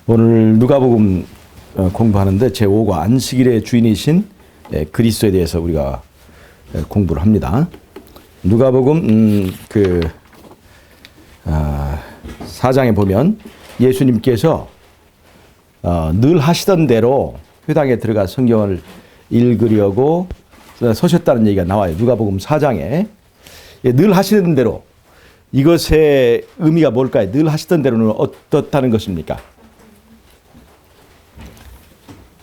오늘 누가복음 공부하는데 제5과 안식일의 주인이신 그리스도에 대해서 우리가 공부를 합니다. 누가복음 4장에 보면 예수님께서 늘 하시던 대로 회당에 들어가 성경을 읽으려고 서셨다는 얘기가 나와요. 누가복음 4장에 늘 하시던 대로, 이것의 의미가 뭘까요? 늘 하시던 대로는 어떻다는 것입니까?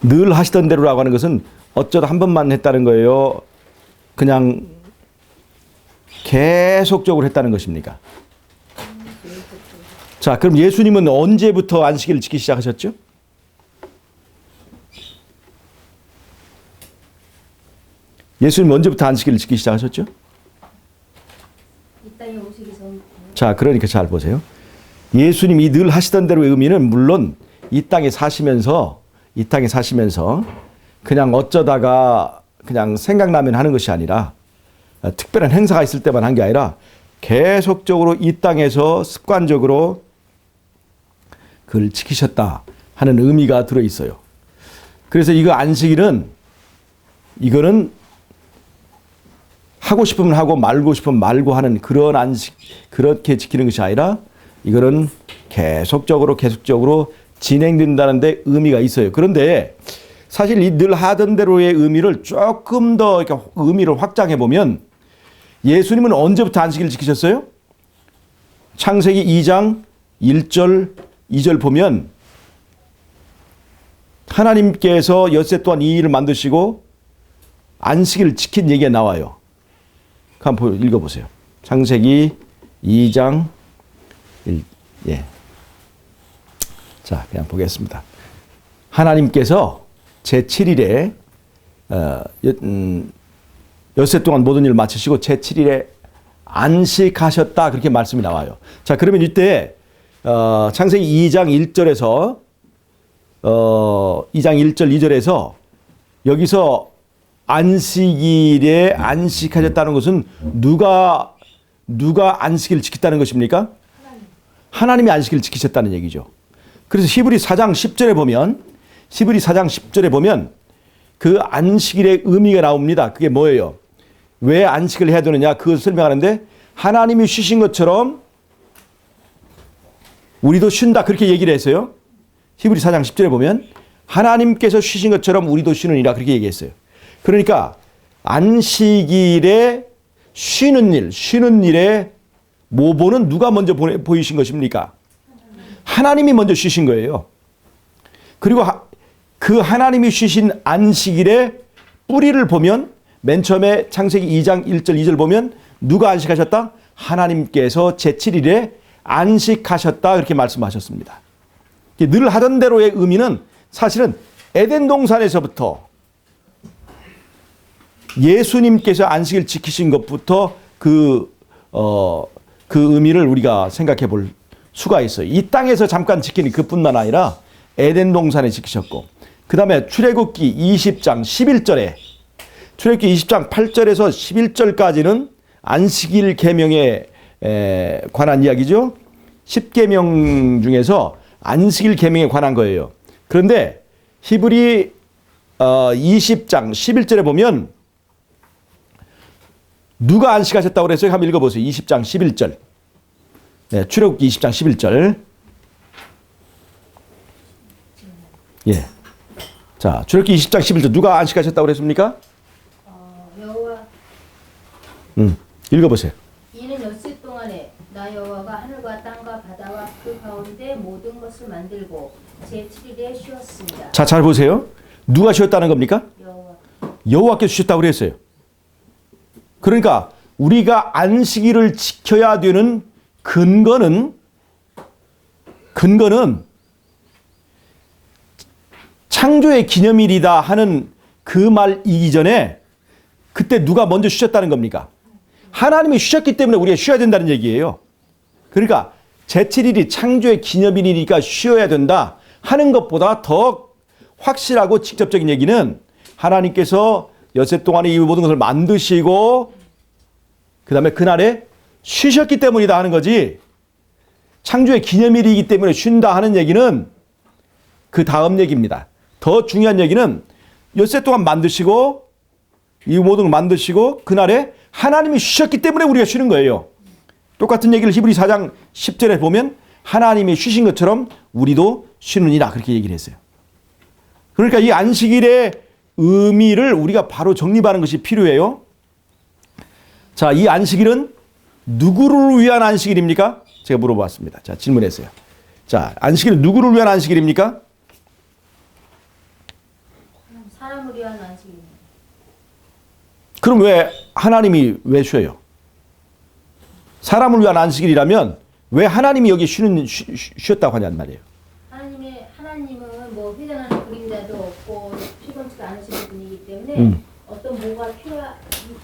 늘 하시던 대로라고 하는 것은 어쩌다 한 번만 했다는 거예요? 그냥 계속적으로 했다는 것입니까? 자, 그럼 예수님은 언제부터 안식일을 지키기 시작하셨죠? 예수님 언제부터 안식일을 지키기 시작하셨죠? 이 땅에 오시기 전. 자, 그러니까 잘 보세요. 예수님이 늘 하시던 대로의 의미는 물론 이 땅에 사시면서 그냥 어쩌다가 그냥 생각나면 하는 것이 아니라, 특별한 행사가 있을 때만 한 게 아니라 계속적으로 이 땅에서 습관적으로 그걸 지키셨다 하는 의미가 들어 있어요. 그래서 이거 안식일은, 이거는 하고 싶으면 하고 말고 싶으면 말고 하는 그런 안식, 그렇게 지키는 것이 아니라 이거는 계속적으로 진행된다는 데 의미가 있어요. 그런데 사실 이 늘 하던 대로의 의미를 조금 더 이렇게 의미를 확장해 보면, 예수님은 언제부터 안식일을 지키셨어요? 창세기 2장 1절 2절 보면 하나님께서 엿새 동안 이 일을 만드시고 안식일을 지킨 얘기가 나와요. 한번 읽어보세요. 창세기 2장 1, 자, 그냥 보겠습니다. 하나님께서 제7일에 엿새 동안 모든 일을 마치시고 제7일에 안식하셨다, 그렇게 말씀이 나와요. 자, 그러면 이때 창세기 2장 1절에서 2장 1절 2절에서 여기서 안식일에 안식하셨다는 것은 누가 안식일을 지켰다는 것입니까? 하나님이 안식일을 지키셨다는 얘기죠. 그래서 히브리 4장 10절에 보면 그 안식일의 의미가 나옵니다. 그게 뭐예요? 왜 안식을 해야 되느냐, 그것을 설명하는데, 하나님이 쉬신 것처럼 우리도 쉰다, 그렇게 얘기를 했어요. 히브리 4장 10절에 보면 하나님께서 쉬신 것처럼 우리도 쉬느니라, 그렇게 얘기했어요. 그러니까 안식일에 쉬는 일에 모보는 누가 먼저 보이신 것입니까? 하나님이 먼저 쉬신 거예요. 그리고 그 하나님이 쉬신 안식일의 뿌리를 보면, 맨 처음에 창세기 2장 1절 2절 보면 누가 안식하셨다? 하나님께서 제7일에 안식하셨다, 그렇게 말씀하셨습니다. 늘 하던 대로의 의미는 사실은 에덴 동산에서부터 예수님께서 안식일 지키신 것부터 그 의미를 우리가 생각해 볼 수가 있어요. 이 땅에서 잠깐 지키는 그뿐만 아니라 에덴 동산에 지키셨고, 그 다음에 출애굽기 20장 11절에, 출애굽기 20장 8절에서 11절까지는 안식일 계명에 관한 이야기죠. 10계명 중에서 안식일 계명에 관한 거예요. 그런데 히브리 20장 11절에 보면 누가 안식하셨다고 그랬어요? 한번 읽어보세요. 20장 11절. 네, 출애굽기 20장 11절. 예. 자, 출애굽기 20장 11절 누가 안식하셨다고 그랬습니까? 여호와. 읽어보세요. 이는 엿새 동안에 나 여호와가 하늘과 땅과 바다와 그 가운데 모든 것을 만들고 제7일에 쉬었습니다. 자, 잘 보세요. 누가 쉬었다는 겁니까? 여호와께서 쉬었다고 그랬어요. 그러니까 우리가 안식일을 지켜야 되는 근거는 창조의 기념일이다 하는 그 말이기 전에 그때 누가 먼저 쉬셨다는 겁니까? 하나님이 쉬셨기 때문에 우리가 쉬어야 된다는 얘기예요. 그러니까 제7일이 창조의 기념일이니까 쉬어야 된다 하는 것보다 더 확실하고 직접적인 얘기는, 하나님께서 엿새 동안에 이 모든 것을 만드시고 그 다음에 그날에 쉬셨기 때문이다 하는 거지, 창조의 기념일이기 때문에 쉰다 하는 얘기는 그 다음 얘기입니다. 더 중요한 얘기는 엿새 동안 만드시고 이 모든 걸 만드시고 그날에 하나님이 쉬셨기 때문에 우리가 쉬는 거예요. 똑같은 얘기를 히브리 4장 10절에 보면 하나님이 쉬신 것처럼 우리도 쉬느니라 그렇게 얘기를 했어요. 그러니까 이 안식일의 의미를 우리가 바로 정립하는 것이 필요해요. 자, 이 안식일은 누구를 위한 안식일입니까? 제가 물어봤습니다. 자, 질문했어요. 자, 안식일은 누구를 위한 안식일입니까? 사람을 위한 안식일입니다. 그럼 왜 하나님이 왜 쉬어요? 사람을 위한 안식일이라면 왜 하나님이 여기 쉬었다고 하냔 말이에요. 하나님은 뭐 회전하는 그림자도 없고 피곤치가 않으신 분이기 때문에 어떤 뭐가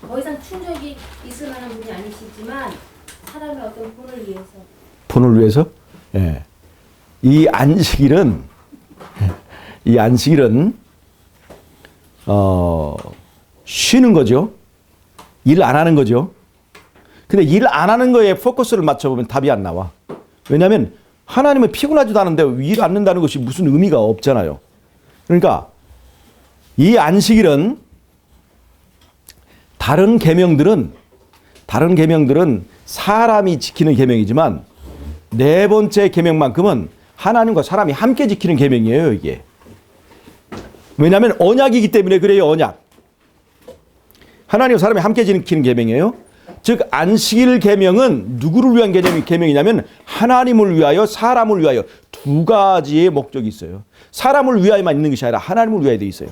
더 이상 충족이 있을 만한 분이 아니시지만 사람의 어떤 본을 위해서. 본을 위해서? 예. 이 안식일은 쉬는 거죠. 일 안 하는 거죠. 근데 일 안 하는 거에 포커스를 맞춰보면 답이 안 나와. 왜냐하면 하나님은 피곤하지도 않은데 일 안 한다는 것이 무슨 의미가 없잖아요. 그러니까 이 안식일은 다른 계명들은 사람이 지키는 계명이지만 네 번째 계명만큼은 하나님과 사람이 함께 지키는 계명이에요, 이게. 왜냐하면 언약이기 때문에 그래요, 언약. 하나님과 사람이 함께 지키는 계명이에요. 즉 안식일 계명은 누구를 위한 계명이냐면 하나님을 위하여 사람을 위하여 두 가지의 목적이 있어요. 사람을 위하여만 있는 것이 아니라 하나님을 위하여 되어 있어요.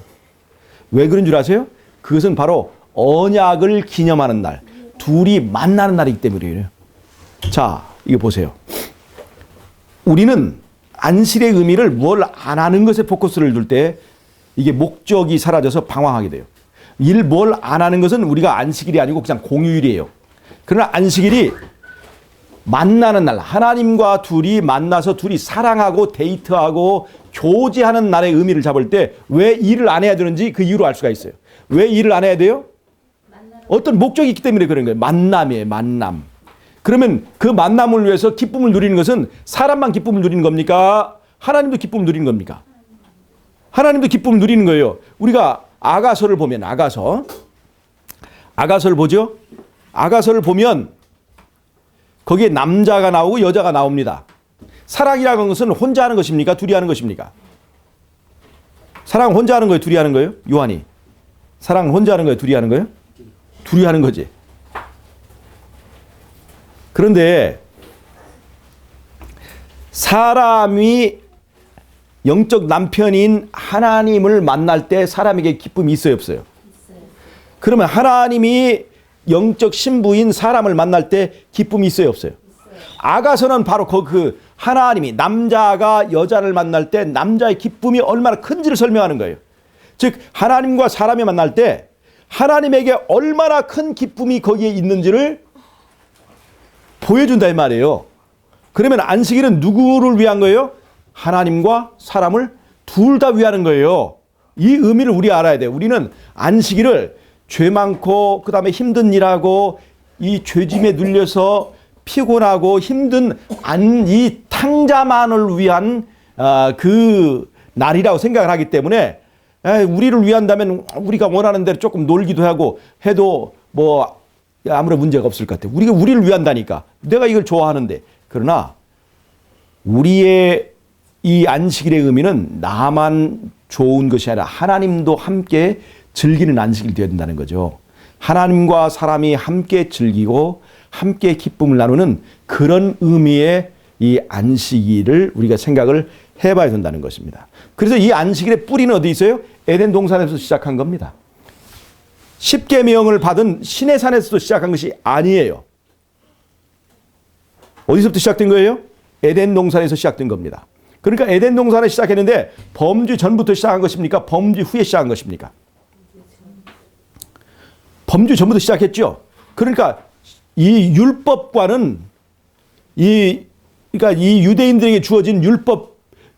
왜 그런 줄 아세요? 그것은 바로 언약을 기념하는 날, 둘이 만나는 날이기 때문이에요. 자, 이거 보세요. 우리는 안식의 의미를 뭘 안 하는 것에 포커스를 둘 때 이게 목적이 사라져서 방황하게 돼요. 일 뭘 안 하는 것은 우리가 안식일이 아니고 그냥 공휴일이에요. 그러나 안식일이 만나는 날, 하나님과 둘이 만나서 둘이 사랑하고 데이트하고 교제하는 날의 의미를 잡을 때 왜 일을 안 해야 되는지 그 이유로 알 수가 있어요. 왜 일을 안 해야 돼요? 어떤 목적이 있기 때문에 그런 거예요. 만남이에요, 만남. 그러면 그 만남을 위해서 기쁨을 누리는 것은 사람만 기쁨을 누리는 겁니까? 하나님도 기쁨을 누리는 겁니까? 하나님도 기쁨을 누리는 거예요. 우리가 아가서를 보면 아가서를 보죠. 아가서를 보면 거기에 남자가 나오고 여자가 나옵니다. 사랑이라는 것은 혼자 하는 것입니까? 둘이 하는 것입니까? 사랑은 혼자 하는 거예요? 둘이 하는 거예요? 요한이. 사랑은 혼자 하는 거예요? 둘이 하는 거예요? 둘이 하는 거지. 그런데 사람이 영적 남편인 하나님을 만날 때 사람에게 기쁨이 있어요, 없어요? 그러면 하나님이 영적 신부인 사람을 만날 때 기쁨이 있어요, 없어요? 아가서는 바로 그 하나님이 남자가 여자를 만날 때 남자의 기쁨이 얼마나 큰지를 설명하는 거예요. 즉 하나님과 사람이 만날 때 하나님에게 얼마나 큰 기쁨이 거기에 있는지를 보여준다 이 말이에요. 그러면 안식일은 누구를 위한 거예요? 하나님과 사람을 둘 다 위하는 거예요. 이 의미를 우리 알아야 돼요. 우리는 안식일을 죄 많고 그다음에 힘든 일하고 이 죄짐에 눌려서 피곤하고 힘든 이 탕자만을 위한 그 날이라고 생각을 하기 때문에 우리를 위한다면 우리가 원하는 대로 조금 놀기도 하고 해도 뭐 아무런 문제가 없을 것 같아요. 우리가 우리를 위한다니까. 내가 이걸 좋아하는데. 그러나 우리의 이 안식일의 의미는 나만 좋은 것이 아니라 하나님도 함께 즐기는 안식일이 되어야 된다는 거죠. 하나님과 사람이 함께 즐기고 함께 기쁨을 나누는 그런 의미의 이 안식일을 우리가 생각을 해봐야 된다는 것입니다. 그래서 이 안식일의 뿌리는 어디 있어요? 에덴 동산에서 시작한 겁니다. 십계명을 받은 시내산에서도 시작한 것이 아니에요. 어디서부터 시작된 거예요? 에덴 동산에서 시작된 겁니다. 그러니까 에덴 동산에 시작했는데 범죄 전부터 시작한 것입니까? 범죄 후에 시작한 것입니까? 범죄 전부터 시작했죠. 그러니까 이 율법과는 그러니까 이 유대인들에게 주어진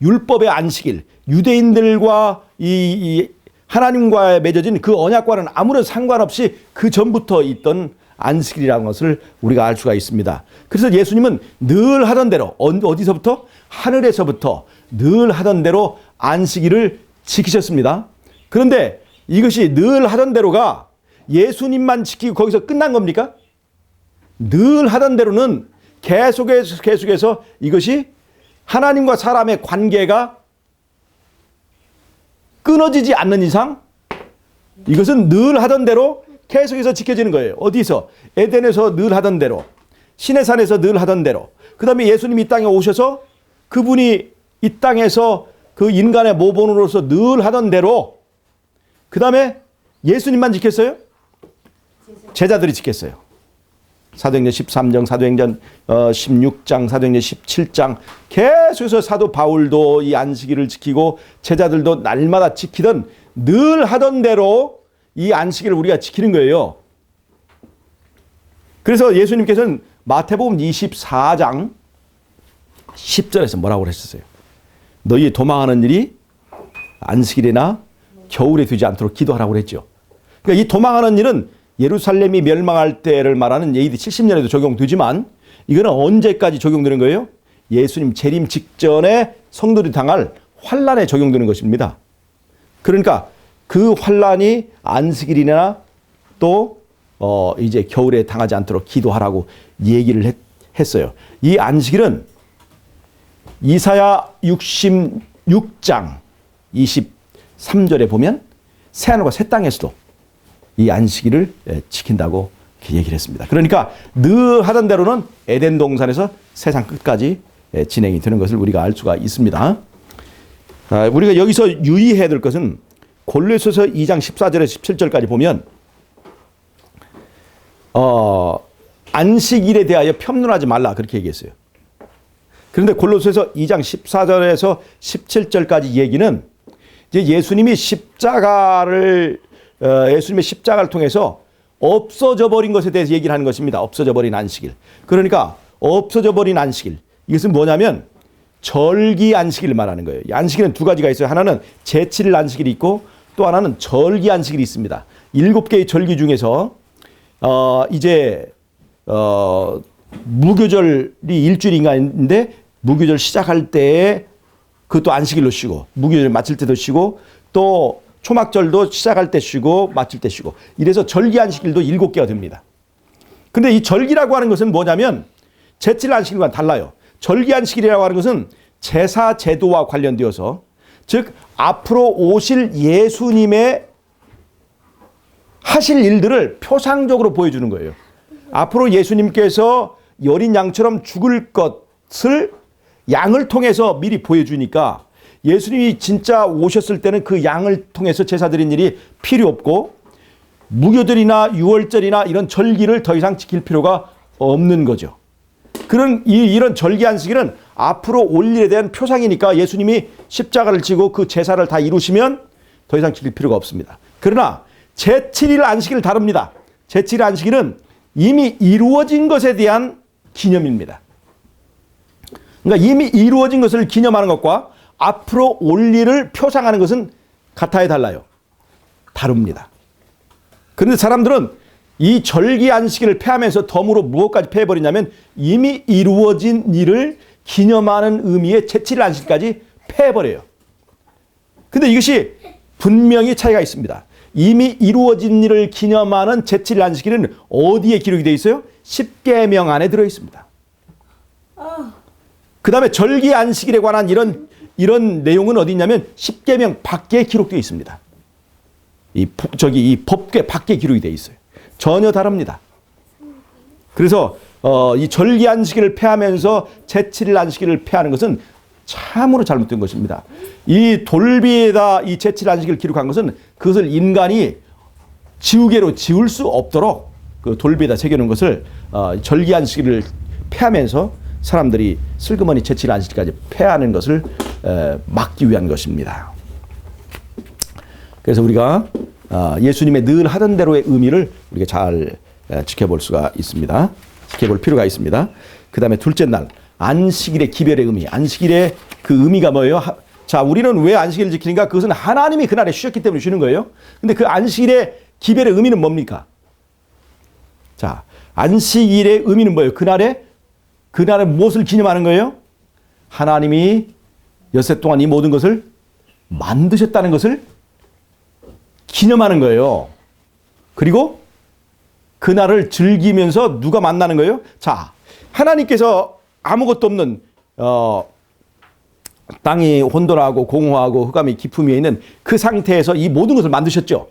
율법의 안식일, 유대인들과 이 하나님과 맺어진 그 언약과는 아무런 상관없이 그 전부터 있던 안식일이라는 것을 우리가 알 수가 있습니다. 그래서 예수님은 늘 하던 대로 어디서부터? 하늘에서부터 늘 하던 대로 안식일을 지키셨습니다. 그런데 이것이 늘 하던 대로가 예수님만 지키고 거기서 끝난 겁니까? 늘 하던 대로는 계속해서 이것이 하나님과 사람의 관계가 끊어지지 않는 이상 이것은 늘 하던 대로 계속해서 지켜지는 거예요. 어디서? 에덴에서 늘 하던 대로, 시내산에서 늘 하던 대로, 그 다음에 예수님이 이 땅에 오셔서 그분이 이 땅에서 그 인간의 모본으로서 늘 하던 대로, 그 다음에 예수님만 지켰어요? 제자들이 지켰어요. 사도행전 13장, 사도행전 16장, 사도행전 17장 계속해서 사도 바울도 이 안식일을 지키고 제자들도 날마다 지키던 늘 하던 대로 이 안식일을 우리가 지키는 거예요. 그래서 예수님께서는 마태복음 24장 10절에서 뭐라고 하셨어요? 너희 도망하는 일이 안식일이나 겨울에 되지 않도록 기도하라고 그랬죠. 그러니까 이 도망하는 일은 예루살렘이 멸망할 때를 말하는 AD 70년에도 적용되지만 이거는 언제까지 적용되는 거예요? 예수님 재림 직전에 성도들이 당할 환란에 적용되는 것입니다. 그러니까 그 환란이 안식일이나 또 이제 겨울에 당하지 않도록 기도하라고 얘기를 했어요. 이 안식일은 이사야 66장 23절에 보면 새하늘과 새 땅에서도 이 안식일을 지킨다고 얘기를 했습니다. 그러니까 늘 하던 대로는 에덴 동산에서 세상 끝까지 진행이 되는 것을 우리가 알 수가 있습니다. 우리가 여기서 유의해야 될 것은 골로새서 2장 14절에서 17절까지 보면 안식일에 대하여 편론하지 말라 그렇게 얘기했어요. 그런데 골로새서 2장 14절에서 17절까지 얘기는 이제 예수님의 십자가를 통해서 없어져 버린 것에 대해서 얘기를 하는 것입니다. 없어져 버린 안식일. 그러니까 없어져 버린 안식일. 이것은 뭐냐면 절기 안식일을 말하는 거예요. 이 안식일은 두 가지가 있어요. 하나는 제7일 안식일이 있고 또 하나는 절기 안식일이 있습니다. 7개의 절기 중에서 무교절이 일주일인가인데 무교절 시작할 때에 그것도 안식일로 쉬고 무교절 마칠 때도 쉬고 또 초막절도 시작할 때 쉬고 마칠 때 쉬고 이래서 절기 안식일도 7개가 됩니다. 근데 이 절기라고 하는 것은 뭐냐면 제7 안식일과는 달라요. 절기 안식일이라고 하는 것은 제사 제도와 관련되어서 즉 앞으로 오실 예수님의 하실 일들을 표상적으로 보여주는 거예요. 앞으로 예수님께서 여린 양처럼 죽을 것을 양을 통해서 미리 보여주니까 예수님이 진짜 오셨을 때는 그 양을 통해서 제사 드린 일이 필요 없고 무교절이나 유월절이나 이런 절기를 더 이상 지킬 필요가 없는 거죠. 이런 절기 안식일은 앞으로 올 일에 대한 표상이니까 예수님이 십자가를 지고 그 제사를 다 이루시면 더 이상 지킬 필요가 없습니다. 그러나 제7일 안식일은 다릅니다. 제7일 안식일은 이미 이루어진 것에 대한 기념입니다. 그러니까 이미 이루어진 것을 기념하는 것과 앞으로 올 일을 표상하는 것은 같아야 달라요. 다릅니다. 그런데 사람들은 이 절기 안식일을 폐하면서 덤으로 무엇까지 폐해버리냐면 이미 이루어진 일을 기념하는 의미의 제7일 안식일까지 폐해버려요. 근데 이것이 분명히 차이가 있습니다. 이미 이루어진 일을 기념하는 제7일 안식일은 어디에 기록이 되어 있어요? 십계명 안에 들어 있습니다. 그 다음에 절기 안식일에 관한 이런 내용은 어디 있냐면 십계명 밖에 기록되어 있습니다. 이 법궤 밖에 기록이 되어 있어요. 전혀 다릅니다. 그래서 이 절기 안식일을 폐하면서 제7일 안식일을 폐하는 것은 참으로 잘못된 것입니다. 이 돌비에다 이 제7일 안식일을 기록한 것은 그것을 인간이 지우개로 지울 수 없도록 그 돌비에다 새겨놓은 것을 절기 안식일을 폐하면서 사람들이 슬그머니 제7일 안식일까지 폐하는 것을 막기 위한 것입니다. 그래서 우리가 예수님의 늘 하던 대로의 의미를 우리가 잘 지켜볼 수가 있습니다. 지켜볼 필요가 있습니다. 그 다음에 둘째 날 안식일의 기별의 의미. 안식일의 그 의미가 뭐예요? 자, 우리는 왜 안식일을 지키는가? 그것은 하나님이 그날에 쉬었기 때문에 쉬는 거예요. 근데 그 안식일의 기별의 의미는 뭡니까? 자, 안식일의 의미는 뭐예요? 그날에 무엇을 기념하는 거예요? 하나님이 엿새 동안 이 모든 것을 만드셨다는 것을 기념하는 거예요. 그리고 그날을 즐기면서 누가 만나는 거예요? 자, 하나님께서 아무것도 없는 땅이 혼돈하고 공허하고 흑암이 깊음이 있는 그 상태에서 이 모든 것을 만드셨죠.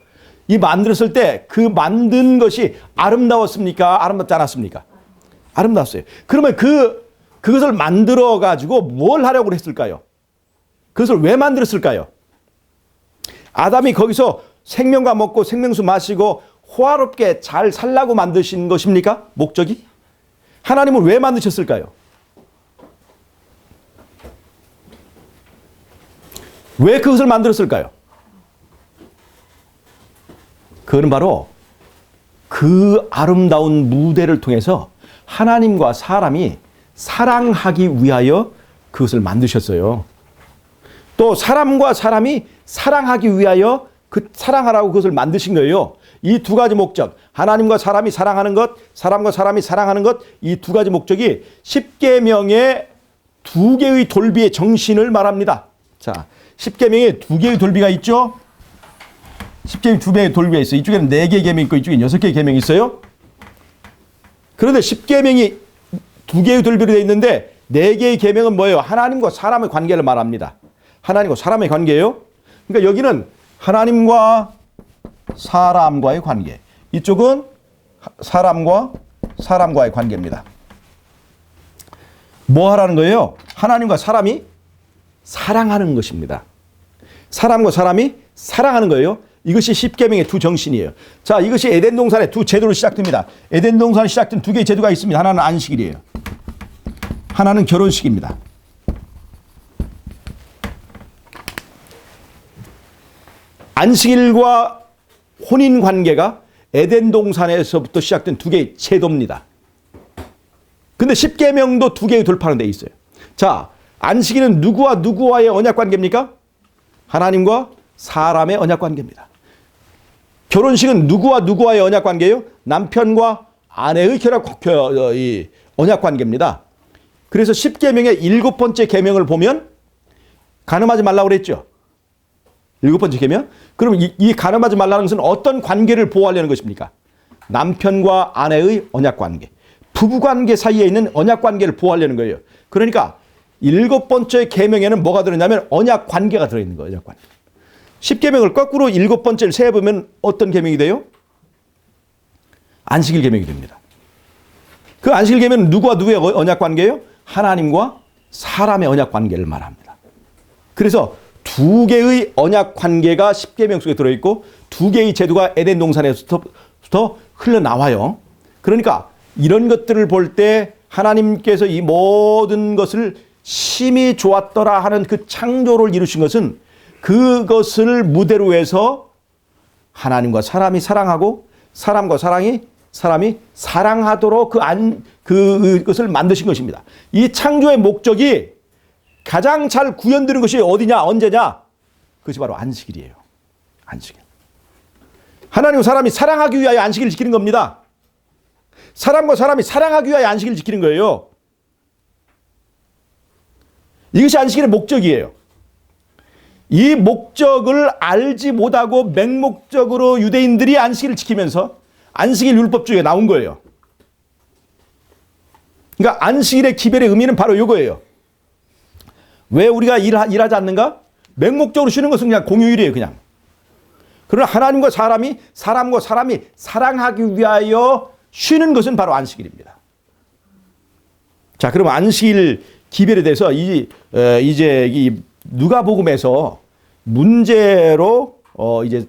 이 만들었을 때 그 만든 것이 아름다웠습니까? 아름답지 않았습니까? 아름다웠어요. 그러면 그것을 만들어 가지고 뭘 하려고 했을까요? 그것을 왜 만들었을까요? 아담이 거기서 생명과 먹고 생명수 마시고 호화롭게 잘 살라고 만드신 것입니까? 목적이? 하나님은 왜 만드셨을까요? 왜 그것을 만들었을까요? 그거는 바로 그 아름다운 무대를 통해서 하나님과 사람이 사랑하기 위하여 그것을 만드셨어요. 또 사람과 사람이 사랑하기 위하여 그 사랑하라고 그것을 만드신 거예요. 이 두 가지 목적, 하나님과 사람이 사랑하는 것, 사람과 사람이 사랑하는 것, 이 두 가지 목적이 십계명의 두 개의 돌비의 정신을 말합니다. 자, 십계명에 두 개의 돌비가 있죠. 십계명 두 개의 돌비가 있어요. 이쪽에는 4개의 계명이 있고 이쪽에 6개의 계명이 있어요. 그런데 십계명이 두 개의 돌비로 되어 있는데 4개의 계명은 뭐예요? 하나님과 사람의 관계를 말합니다. 하나님과 사람의 관계예요. 그러니까 여기는 하나님과 사람과의 관계. 이쪽은 사람과 사람과의 관계입니다. 뭐 하라는 거예요? 하나님과 사람이 사랑하는 것입니다. 사람과 사람이 사랑하는 거예요. 이것이 십계명의 두 정신이에요. 자, 이것이 에덴 동산의 두 제도로 시작됩니다. 에덴 동산에 시작된 두 개의 제도가 있습니다. 하나는 안식일이에요. 하나는 결혼식입니다. 안식일과 혼인 관계가 에덴 동산에서부터 시작된 두 개의 제도입니다. 근데 십계명도 두 개의 돌파로 되어 있어요. 자, 안식일은 누구와 누구와의 언약 관계입니까? 하나님과 사람의 언약 관계입니다. 결혼식은 누구와 누구와의 언약 관계예요? 남편과 아내의 언약 관계입니다. 그래서 십계명의 7번째 계명을 보면 간음하지 말라고 그랬죠. 7번째 계명? 그럼 이 간음하지 말라는 것은 어떤 관계를 보호하려는 것입니까? 남편과 아내의 언약 관계. 부부 관계 사이에 있는 언약 관계를 보호하려는 거예요. 그러니까 7번째 계명에는 뭐가 들어있냐면 언약 관계가 들어있는 거예요. 언약 관계. 10계명을 거꾸로 7번째를 세어보면 어떤 계명이 돼요? 안식일 계명이 됩니다. 그 안식일 계명은 누구와 누구의 언약 관계예요? 하나님과 사람의 언약 관계를 말합니다. 그래서 두 개의 언약 관계가 십계명 속에 들어있고 두 개의 제도가 에덴 동산에서부터 흘러나와요. 그러니까 이런 것들을 볼 때 하나님께서 이 모든 것을 심히 좋았더라 하는 그 창조를 이루신 것은 그것을 무대로 해서 하나님과 사람이 사랑하고 사람과 사람이 사랑하도록 그것을 만드신 것입니다. 이 창조의 목적이 가장 잘 구현되는 것이 어디냐, 언제냐? 그것이 바로 안식일이에요. 안식일. 하나님과 사람이 사랑하기 위하여 안식일을 지키는 겁니다. 사람과 사람이 사랑하기 위하여 안식일을 지키는 거예요. 이것이 안식일의 목적이에요. 이 목적을 알지 못하고 맹목적으로 유대인들이 안식일을 지키면서 안식일 율법주의가 나온 거예요. 그러니까 안식일의 기별의 의미는 바로 이거예요. 왜 우리가 일하지 않는가? 맹목적으로 쉬는 것은 그냥 공휴일이에요, 그냥. 그러나 하나님과 사람과 사람이 사랑하기 위하여 쉬는 것은 바로 안식일입니다. 자, 그럼 안식일 기별에 대해서 이제 이 누가복음에서 문제로 이제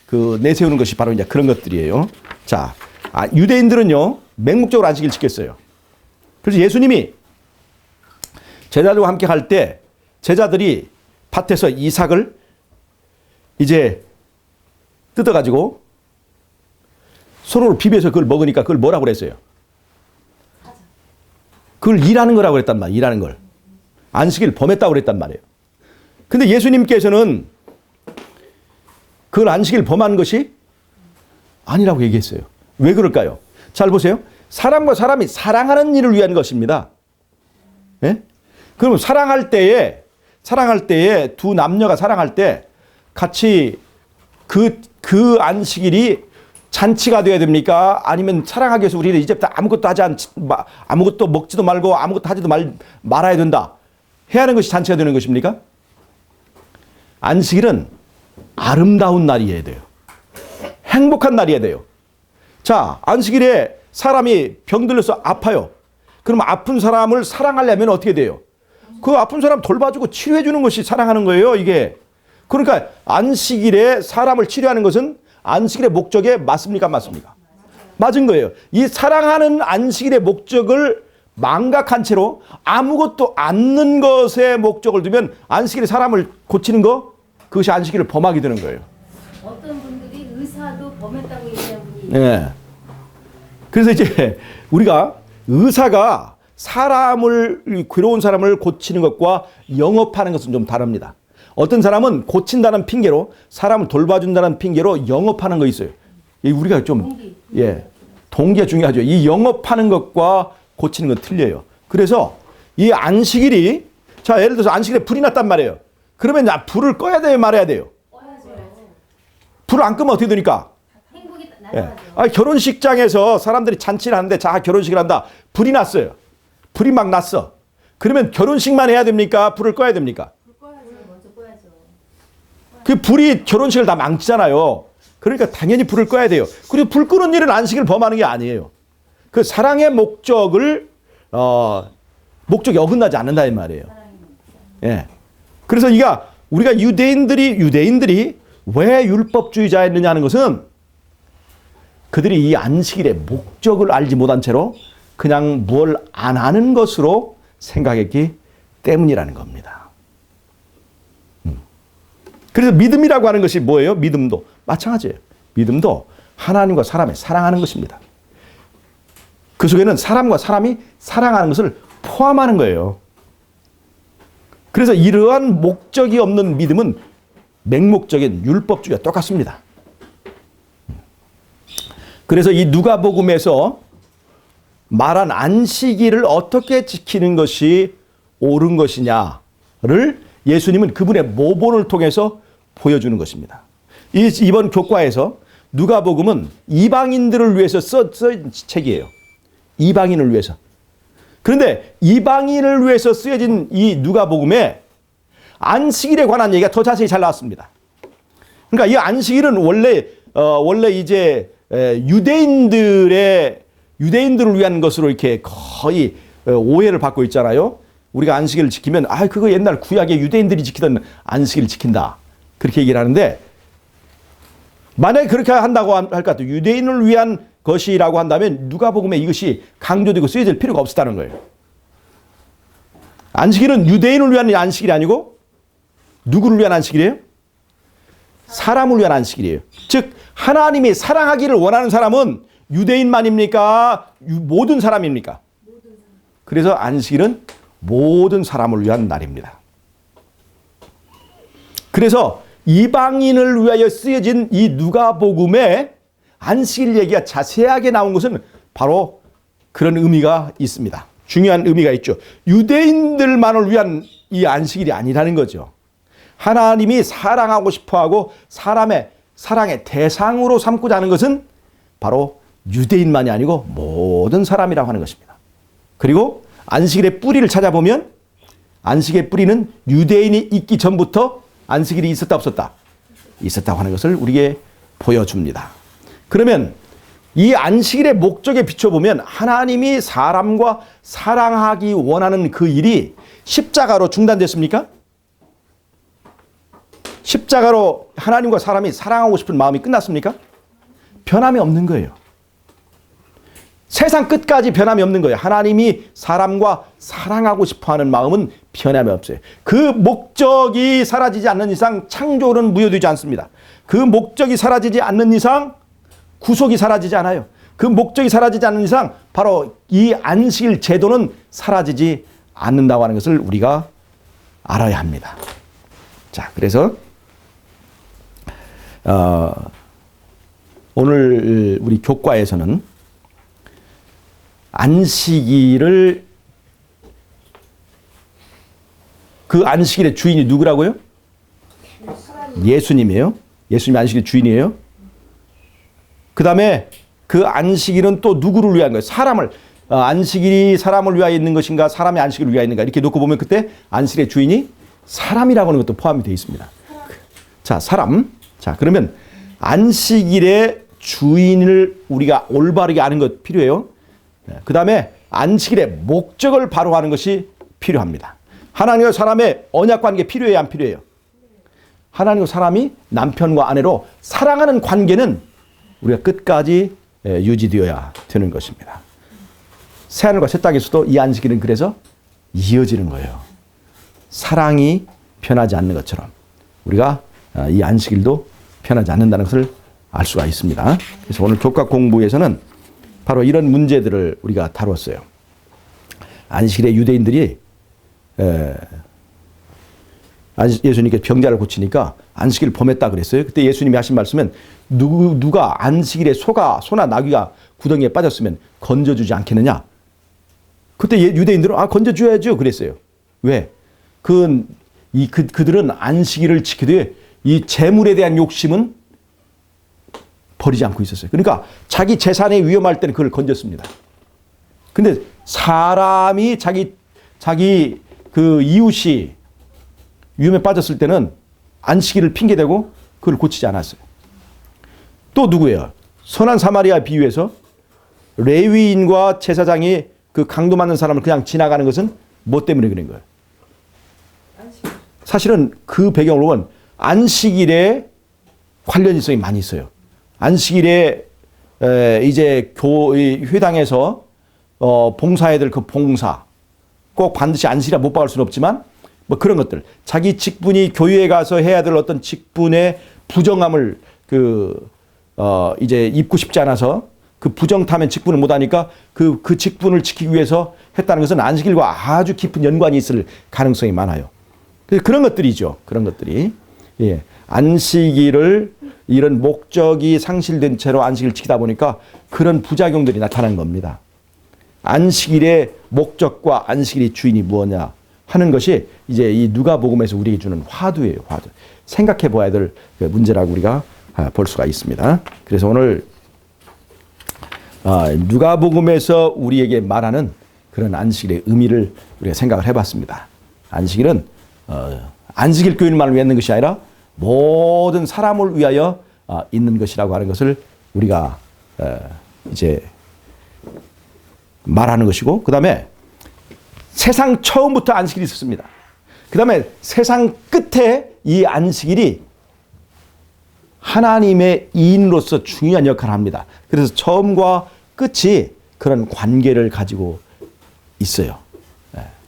그 내세우는 것이 바로 이제 그런 것들이에요. 자, 유대인들은요 맹목적으로 안식일 지켰어요. 그래서 예수님이 제자들과 함께 갈 때 제자들이 밭에서 이삭을 이제 뜯어가지고 손으로 비벼서 그걸 먹으니까 그걸 뭐라고 그랬어요? 그걸 일하는 거라고 그랬단 말이에요. 일하는 걸. 안식일 범했다고 그랬단 말이에요. 근데 예수님께서는 그걸 안식일 범한 것이 아니라고 얘기했어요. 왜 그럴까요? 잘 보세요. 사람과 사람이 사랑하는 일을 위한 것입니다. 예? 그러면 사랑할 때에 사랑할 때에 두 남녀가 사랑할 때 같이 그 안식일이 잔치가 되어야 됩니까? 아니면 사랑하기 위해서 우리는 이제부터 아무것도 아무것도 먹지도 말고 아무것도 하지도 말아야 된다. 해야 하는 것이 잔치가 되는 것입니까? 안식일은 아름다운 날이어야 돼요. 행복한 날이어야 돼요. 자, 안식일에 사람이 병들려서 아파요. 그럼 아픈 사람을 사랑하려면 어떻게 돼요? 그 아픈 사람 돌봐주고 치료해 주는 것이 사랑하는 거예요, 이게. 그러니까 안식일에 사람을 치료하는 것은 안식일의 목적에 맞습니까? 맞습니까? 맞은 거예요. 이 사랑하는 안식일의 목적을 망각한 채로 아무것도 않는 것에 목적을 두면 안식일에 사람을 고치는 거, 그것이 안식일을 범하게 되는 거예요. 어떤 분들이 의사도 범했다고 얘기하는 분이 네. 그래서 이제 우리가 의사가 괴로운 사람을 고치는 것과 영업하는 것은 좀 다릅니다. 어떤 사람은 고친다는 핑계로 사람을 돌봐준다는 핑계로 영업하는 거 있어요. 우리가 좀 동기가 중요하죠. 이 영업하는 것과 고치는 건 틀려요. 그래서 이 안식일이 자 예를 들어서 안식일에 불이 났단 말이에요. 그러면 불을 꺼야 돼요, 말아야 돼요? 꺼야죠. 불을 안 끄면 어떻게 되니까? 행복이 날아가죠. 결혼식장에서 사람들이 잔치를 하는데 자 결혼식을 한다. 불이 났어요. 불이 막 났어. 그러면 결혼식만 해야 됩니까? 불을 꺼야 됩니까? 먼저 꺼야죠. 그 불이 결혼식을 다 망치잖아요. 그러니까 당연히 불을 꺼야 돼요. 그리고 불 끄는 일은 안식을 범하는 게 아니에요. 그 사랑의 목적이 어긋나지 않는다 이 말이에요. 예. 그래서 우리가 유대인들이 왜 율법주의자였느냐 하는 것은 그들이 이 안식일의 목적을 알지 못한 채로 그냥 뭘 안 하는 것으로 생각했기 때문이라는 겁니다. 그래서 믿음이라고 하는 것이 뭐예요? 믿음도 마찬가지예요. 믿음도 하나님과 사람의 사랑하는 것입니다. 그 속에는 사람과 사람이 사랑하는 것을 포함하는 거예요. 그래서 이러한 목적이 없는 믿음은 맹목적인 율법주의와 똑같습니다. 그래서 이 누가복음에서 말한 안식일을 어떻게 지키는 것이 옳은 것이냐를 예수님은 그분의 모본을 통해서 보여주는 것입니다. 이번 교과에서 누가복음은 이방인들을 위해서 써진 책이에요. 이방인을 위해서. 그런데 이방인을 위해서 쓰여진 이 누가복음에 안식일에 관한 얘기가 더 자세히 잘 나왔습니다. 그러니까 이 안식일은 원래 이제 유대인들을 위한 것으로 이렇게 거의 오해를 받고 있잖아요. 우리가 안식일을 지키면 그거 옛날 구약의 유대인들이 지키던 안식일을 지킨다. 그렇게 얘기를 하는데 만약에 그렇게 한다고 할 것 같아요. 유대인을 위한 것이라고 한다면 누가복음에 이것이 강조되고 쓰여질 필요가 없었다는 거예요. 안식일은 유대인을 위한 안식일이 아니고 누구를 위한 안식일이에요? 사람을 위한 안식일이에요. 즉 하나님이 사랑하기를 원하는 사람은 유대인만입니까? 모든 사람입니까? 그래서 안식일은 모든 사람을 위한 날입니다. 그래서 이방인을 위하여 쓰여진 이 누가복음에 안식일 얘기가 자세하게 나온 것은 바로 그런 의미가 있습니다. 중요한 의미가 있죠. 유대인들만을 위한 이 안식일이 아니라는 거죠. 하나님이 사랑하고 싶어하고 사람의 사랑의 대상으로 삼고자 하는 것은 바로 유대인만이 아니고 모든 사람이라고 하는 것입니다. 그리고 안식일의 뿌리를 찾아보면 안식의 뿌리는 유대인이 있기 전부터 안식일이 있었다 없었다? 있었다고 하는 것을 우리에게 보여줍니다. 그러면 이 안식일의 목적에 비춰보면 하나님이 사람과 사랑하기 원하는 그 일이 십자가로 중단됐습니까? 십자가로 하나님과 사람이 사랑하고 싶은 마음이 끝났습니까? 변함이 없는 거예요. 세상 끝까지 변함이 없는 거예요. 하나님이 사람과 사랑하고 싶어하는 마음은 변함이 없어요. 그 목적이 사라지지 않는 이상 창조는 무효되지 않습니다. 그 목적이 사라지지 않는 이상 구속이 사라지지 않아요. 그 목적이 사라지지 않는 이상 바로 이 안식일 제도는 사라지지 않는다고 하는 것을 우리가 알아야 합니다. 자, 그래서 오늘 우리 교과에서는 안식일을 그 안식일의 주인이 누구라고요? 예수님이에요. 예수님 안식일의 주인이에요. 그 다음에 그 안식일은 또 누구를 위한 거예요? 사람을. 안식일이 사람을 위하여 있는 것인가, 사람의 안식일을 위하여 있는가, 이렇게 놓고 보면 그때 안식일의 주인이 사람이라고 하는 것도 포함이 되어 있습니다. 자, 사람. 자, 그러면 안식일의 주인을 우리가 올바르게 아는 것 필요해요. 그 다음에 안식일의 목적을 바로 아는 것이 필요합니다. 하나님과 사람의 언약 관계 필요해요, 안 필요해요? 하나님과 사람이 남편과 아내로 사랑하는 관계는 우리가 끝까지 유지되어야 되는 것입니다. 새하늘과 새 땅에서도 이 안식일은 그래서 이어지는 거예요. 사랑이 변하지 않는 것처럼 우리가 이 안식일도 변하지 않는다는 것을 알 수가 있습니다. 그래서 오늘 교과 공부에서는 바로 이런 문제들을 우리가 다뤘어요. 안식일에 유대인들이 예수님께 병자를 고치니까 안식일을 범했다 그랬어요. 그때 예수님이 하신 말씀은 누가 안식일에 소나 나귀가 구덩이에 빠졌으면 건져주지 않겠느냐. 그때 유대인들은 건져줘야죠 그랬어요. 왜? 그들은 안식일을 지키되 이 재물에 대한 욕심은 버리지 않고 있었어요. 그러니까 자기 재산이 위험할 때는 그걸 건졌습니다. 근데 사람이 자기 그 이웃이 위험에 빠졌을 때는 안식일을 핑계대고 그걸 고치지 않았어요. 또 누구예요? 선한 사마리아 비유에서 레위인과 제사장이 그 강도 맞는 사람을 그냥 지나가는 것은 뭐 때문에 그런 거예요? 사실은 그 배경으로 보면 안식일에 관련성이 많이 있어요. 안식일에 이제 회당에서 봉사해야 될 그 봉사, 꼭 반드시 안식일에 못 박을 수는 없지만 뭐 그런 것들, 자기 직분이 교회에 가서 해야 될 어떤 직분의 부정함을 이제 입고 싶지 않아서 그 부정타면 직분을 못하니까 그 직분을 지키기 위해서 했다는 것은 안식일과 아주 깊은 연관이 있을 가능성이 많아요. 그런 것들이죠. 그런 것들이. 예. 안식일을 이런 목적이 상실된 채로 안식일을 지키다 보니까 그런 부작용들이 나타나는 겁니다. 안식일의 목적과 안식일의 주인이 무엇냐 하는 것이 이제 이 누가복음에서 우리에게 주는 화두예요. 화두. 생각해 봐야 될 문제라고 우리가 볼 수가 있습니다. 그래서 오늘 누가복음에서 우리에게 말하는 그런 안식일의 의미를 우리가 생각을 해봤습니다. 안식일은 안식일 교인만을 위해 있는 것이 아니라 모든 사람을 위하여 있는 것이라고 하는 것을 우리가 이제 말하는 것이고, 그 다음에 세상 처음부터 안식일이 있었습니다. 그 다음에 세상 끝에 이 안식일이 하나님의 이인으로서 중요한 역할을 합니다. 그래서 처음과 끝이 그런 관계를 가지고 있어요.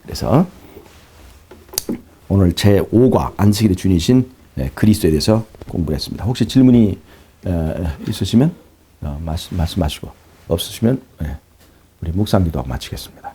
그래서 오늘 제5과 안식일의 주인이신 그리스도에 대해서 공부를 했습니다. 혹시 질문이 있으시면 말씀하시고, 없으시면 우리 묵상 기도하고 마치겠습니다.